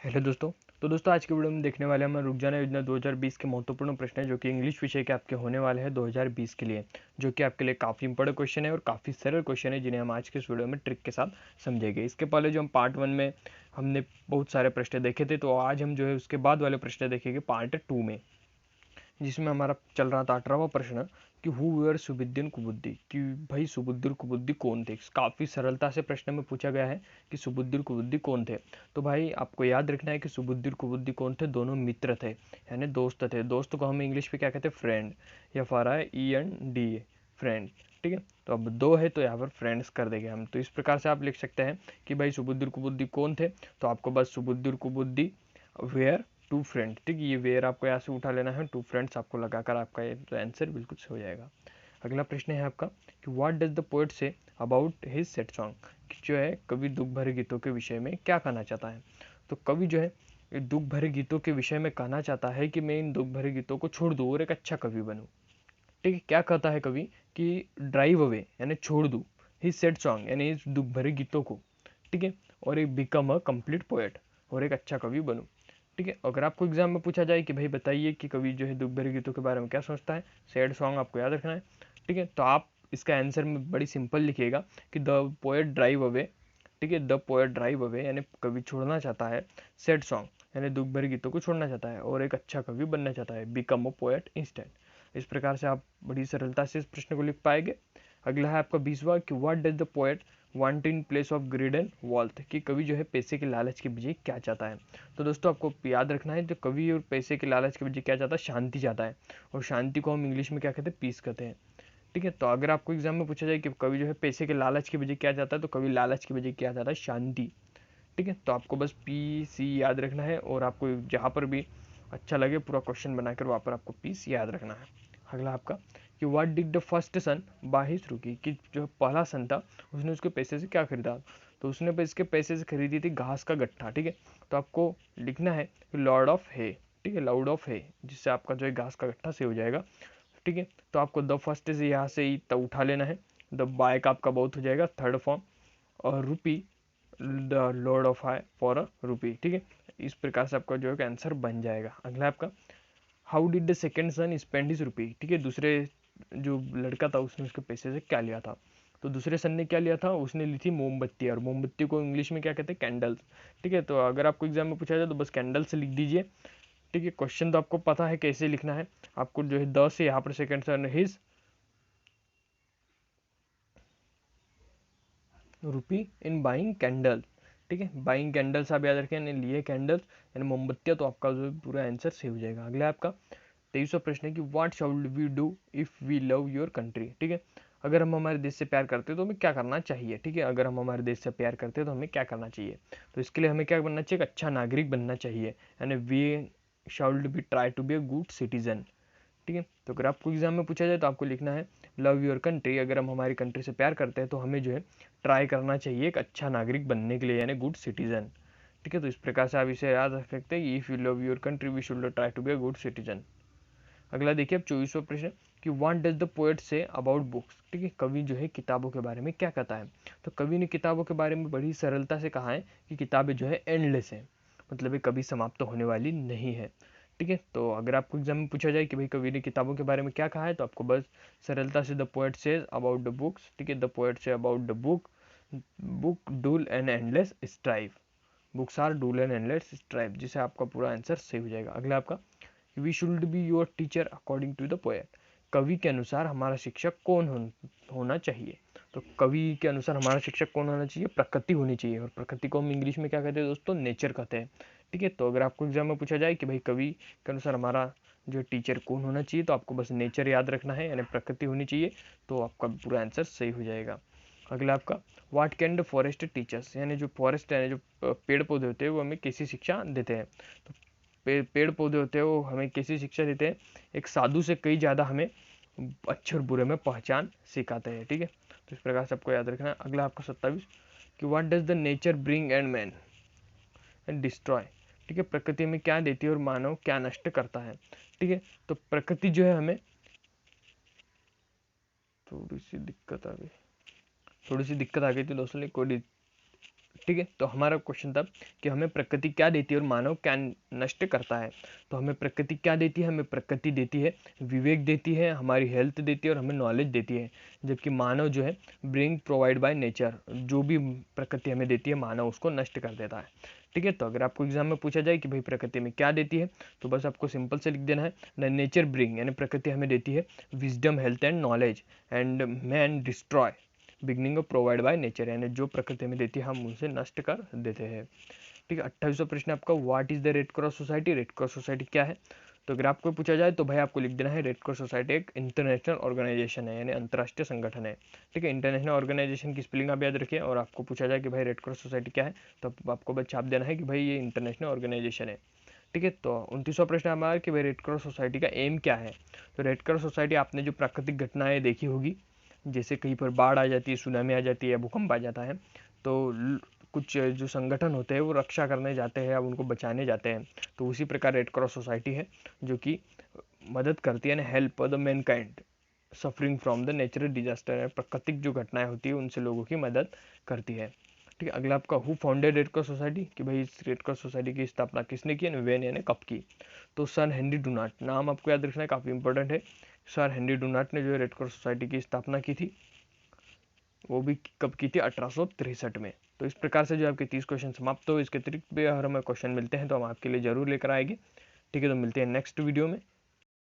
Hello दोस्तों। तो दोस्तों आज के वीडियो में देखने वाले हम रुक जाना योजना 2020 के महत्वपूर्ण प्रश्न है जो कि इंग्लिश विषय के आपके होने वाले हैं 2020 के लिए, जो कि आपके लिए काफ़ी इंपॉर्टेंट क्वेश्चन है और काफ़ी सरल क्वेश्चन है जिन्हें हम आज के इस वीडियो में ट्रिक के साथ समझेंगे। इसके पहले जो हम पार्ट 1 में हमने बहुत सारे प्रश्न देखे थे, तो आज हम जो है उसके बाद वाले प्रश्न देखेंगे पार्ट 2 में, जिसमें हमारा चल रहा था 18वां प्रश्न कि हु वर सुबुद्दीन कुतुबुद्दीन, कि भाई सुबुद्दीन कुतुबुद्दीन कौन थे। काफ़ी सरलता से प्रश्न में पूछा गया है कि सुबुद्दीन कुतुबुद्दीन कौन थे। तो भाई आपको याद रखना है कि सुबुद्दीन कुतुबुद्दीन कौन थे, दोनों मित्र थे यानी दोस्त थे। दोस्त को हम इंग्लिश में क्या कहते हैं, फ्रेंड, या FRIEND, फ्रेंड। ठीक है, तो अब दो है तो यहाँ पर फ्रेंड्स कर देंगे हम। तो इस प्रकार से आप लिख सकते हैं कि भाई सुबुद्दीन कुतुबुद्दीन कौन थे, तो आपको बस सुबुद्दीन कुतुबुद्दीन वेयर टू फ्रेंड, ठीक, ये वेयर आपको यहाँ से उठा लेना है, टू फ्रेंड्स आपको लगाकर आपका ये आंसर बिल्कुल सही हो जाएगा। अगला प्रश्न है आपका कि what does the poet say about his said song, कि जो है कवि दुख भरे गीतों के विषय में क्या कहना चाहता है। तो कवि जो है दुख भरे गीतों के विषय में कहना चाहता है कि मैं इन दुख भरे गीतों को छोड़ दूँ और एक अच्छा कवि बनूँ। ठीक है, क्या कहता है कवि कि ड्राइव अवे यानी छोड़ दूँ हिज सेड सॉन्ग यानी इस दुख भरे गीतों को, ठीक है, और एक बिकम अ कंप्लीट पोएट, और एक अच्छा कवि बनूँ। ठीक है, अगर आपको एग्जाम में पूछा जाए कि भाई बताइए कि कवि जो है दुख भरे गीतों के बारे में क्या सोचता है, सैड सॉन्ग आपको याद रखना है। ठीक है, तो आप इसका आंसर में बड़ी सिंपल लिखिएगा कि द पोएट ड्राइव अवे, ठीक है, द पोएट ड्राइव अवे यानी कवि छोड़ना चाहता है सैड सॉन्ग यानी दुख भरे गीतों को छोड़ना चाहता है और एक अच्छा कवि बनना चाहता है, बिकम अ पोएट इंस्टेंट। इस प्रकार से आप बड़ी सरलता से इस प्रश्न को लिख पाएंगे। अगला है आपका 20वां कि what does the poet want in place of greed and wealth, कि कवि जो है पैसे के लालच के बजाय क्या चाहता है। तो दोस्तों आपको याद रखना है, जो कवि और पैसे के लालच के बजाय क्या चाहता है, शांति चाहता है, और शांति को हम इंग्लिश में क्या कहते हैं, पीस कहते हैं। ठीक है, तो अगर आपको एग्जाम में पूछा जाए कि कवि जो है पैसे के लालच के बजाय क्या चाहता है, तो कवि लालच के बजाय क्या चाहता है, शांति। ठीक है, तो आपको बस PC याद रखना है, और आपको जहाँ पर भी अच्छा लगे पूरा क्वेश्चन बनाकर वहाँ पर आपको पीस याद रखना है। अगला आपका कि what did the first son by his रुकी, कि जो पहला सन था उसने उसके पैसे से क्या खरीदा। तो उसने इसके पैसे से खरीदी थी घास का गट्ठा। ठीक है, तो आपको लिखना है लॉर्ड ऑफ हे, ठीक है, लाउड ऑफ है, जिससे आपका जो है घास का गट्ठा से हो जाएगा। ठीक है, तो आपको द फर्स्ट से यहाँ से ही उठा लेना है, द बाय का आपका बहुत हो जाएगा थर्ड फॉर्म, और rupee the lord of high for a rupee. ठीक है, इस प्रकार से आपका जो है आंसर बन जाएगा। अगला आपका how did the second son spend his rupee, ठीक है, दूसरे जो लड़का था उसने उसके पैसे से क्या लिया था। तो दूसरे सन ने क्या लिया था, उसने ली थी मोमबत्ती, और मोमबत्ती को इंग्लिश में क्या कहते हैं, कैंडल्स। ठीक है, तो अगर आपको एग्जाम में पूछा जाए तो बस कैंडल से लिख दीजिए। ठीक है, क्वेश्चन तो आपको पता है कैसे लिखना है, आपको जो है 10 से यहाँ पर second sun his rupee in buying candle. ठीक है, बाइंग कैंडल्स आप याद रखें, यानी लिए कैंडल्स यानी मोमबत्तियाँ, तो आपका जो पूरा आंसर सही हो जाएगा। अगला आपका 23वां प्रश्न है कि what should we do if we love your country. ठीक है, अगर हम हमारे देश से प्यार करते हैं तो हमें क्या करना चाहिए। ठीक है, अगर हम हमारे देश से प्यार करते हैं तो हमें क्या करना चाहिए। तो इसके लिए हमें क्या बनना चाहिए, एक अच्छा नागरिक बनना चाहिए, यानी we should be try to be a good citizen. ठीक है, तो अगर आपको एग्जाम में पूछा जाए तो आपको लिखना है लव योर कंट्री, अगर हम हमारी कंट्री से प्यार करते हैं तो हमें जो है ट्राई करना चाहिए एक अच्छा नागरिक बनने के लिए, यानी गुड सिटीजन। ठीक है, तो इस प्रकार से आप इसे याद रख सकते हैं, if you love your country we should try to be a good citizen. अगला देखिए अब 24वां प्रश्न कि व्हाट डज द पोएट से अबाउट बुक्स, ठीक है, कवि जो है किताबों के बारे में क्या कहता है। तो कवि ने किताबों के बारे में बड़ी सरलता से कहा है कि किताबें जो है एंडलेस हैं, मतलब ये कभी समाप्त होने वाली नहीं है। ठीक है, तो अगर आपको एग्जाम में पूछा जाए कि भाई कवि ने किताबों के बारे में क्या कहा है, तो आपको बस सरलता से the poet says about the books, ठीक है, द पोएट से about the book, book dull and endless strife, books are dull and endless strife, जिसे आपका पूरा आंसर सही हो जाएगा। अगला आपका we should be your teacher according to the poet, कवि के अनुसार हमारा शिक्षक कौन होना चाहिए। तो कवि के अनुसार हमारा शिक्षक कौन होना चाहिए, प्रकृति होनी चाहिए, और प्रकृति को हम इंग्लिश में क्या कहते हैं दोस्तों, नेचर कहते हैं। ठीक है, तो अगर आपको एग्जाम में पूछा जाए कि भाई कवि के अनुसार हमारा जो टीचर कौन होना चाहिए, तो आपको बस नेचर याद रखना है, यानी प्रकृति होनी चाहिए, तो आपका पूरा आंसर सही हो जाएगा। अगला आपका what can the forest teachers, यानी जो फॉरेस्ट है, जो पेड़ पौधे होते हैं वो हमें कैसी शिक्षा देते हैं। तो पेड़ पौधे होते हैं वो हमें कैसी शिक्षा देते हैं, एक साधु से कई ज़्यादा हमें अच्छे और बुरे में पहचान सिखाते हैं। ठीक है, तो इस प्रकार से आपको याद रखना है। अगला आपका 27 कि what does the nature bring and man and destroy, ठीक है, प्रकृति में क्या देती है और मानव क्या नष्ट करता है। ठीक है, तो प्रकृति जो है हमें थोड़ी सी दिक्कत आ गई थी दोस्तों, कोई ठीक है, तो हमारा क्वेश्चन था कि हमें प्रकृति क्या देती है और मानव क्या नष्ट करता है। तो हमें प्रकृति क्या देती है, हमें प्रकृति देती है विवेक देती है, हमारी हेल्थ देती है और हमें नॉलेज देती है। जबकि मानव जो है ब्रिंग प्रोवाइड बाय नेचर, जो भी प्रकृति हमें देती है मानव उसको नष्ट कर देता है। ठीक है, तो अगर आपको एग्जाम में पूछा जाए कि भाई प्रकृति में क्या देती है, तो बस आपको सिंपल से लिख देना है नेचर ब्रिंग, यानी प्रकृति हमें देती है wisdom, health and knowledge, and man destroy beginning of provide by nature, यानी जो प्रकृति में देती है हम उनसे नष्ट कर देते हैं। ठीक है, 28वां प्रश्न आपका, what is the red cross society. Red cross society क्या है? तो अगर आपको पूछा जाए तो भाई आपको लिख देना है रेड क्रॉस सोसाइटी एक इंटरनेशनल ऑर्गेनाइजेशन है, यानी अंतर्राष्ट्रीय संगठन है। ठीक है, इंटरनेशनल ऑर्गेनाइजेशन की स्पेलिंग आप याद रखिए, और आपको पूछा जाए कि भाई रेड क्रॉस सोसाइटी क्या है, तो आपको बस छाप देना है कि भाई ये इंटरनेशनल ऑर्गेनाइजेशन है। ठीक है, तो 29वां प्रश्न हमारा कि भाई रेड क्रॉस सोसाइटी का एम क्या है। तो रेड क्रॉस सोसाइटी, आपने जो प्राकृतिक घटनाएं देखी होगी, जैसे कहीं पर बाढ़ आ जाती है, सुनामी आ जाती है, भूकंप आ जाता है, तो कुछ जो संगठन होते हैं वो रक्षा करने जाते हैं या उनको बचाने जाते हैं। तो उसी प्रकार रेड क्रॉस सोसाइटी है जो कि मदद करती है ना, help the Mankind suffering from the natural disaster, प्राकृतिक जो घटनाएं होती है उनसे लोगों की मदद करती है। ठीक है, अगला आपका who founded red cross society, कि भाई इस रेड क्रॉस सोसाइटी की स्थापना किसने की, वेन यानी कब की। तो सर हेनरी डुनाट, नाम आपको याद रखना है, काफ़ी इंपॉर्टेंट है। सर हेनरी डुनाट ने जो रेड क्रॉस सोसाइटी की स्थापना की थी, वो भी कब की थी, 1863 में। तो इस प्रकार से जो आपके 30 क्वेश्चन समाप्त हो, इसके अतिरिक्त भी अगर हमें क्वेश्चन मिलते हैं तो हम आपके लिए जरूर लेकर आएंगे। ठीक है, तो मिलते हैं नेक्स्ट वीडियो में।